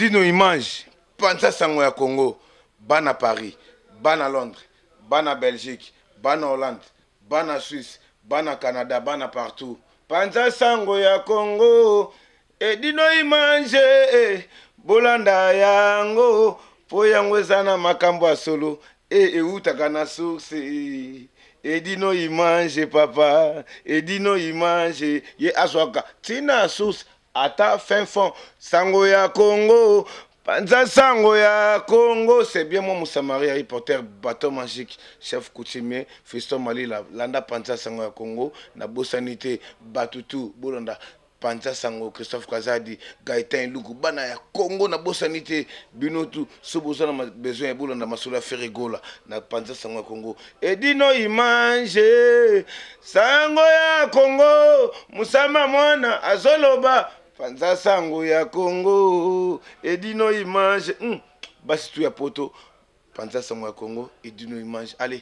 dino image panza sango ya Congo bana Paris bana Londres bana Belgique bana Hollande bana Suisse bana Canada bana partout panza sango ya Congo edino image bolanda yango po yango ezana makambo ya solo eutaka na source edino image papa edino image ye azwaka tina source ata fin fond sango ya Congo panza sango ya Congo. C'est bien moi Moussamari reporter bateau magique chef coutumier Fiston Malila landa panza sango ya Congo na bosanité batutu bolanda panza sango Christophe Kazadi Gaëtan Luku bana ya Congo na bosanité binotu soboza na besoin ya bolanda masolo ferigola na panza sango ya Congo edino image sango ya Congo musama mwana azoloba panza sango ya Congo edino image basi tu ya poto panza sango ya Congo edino image allez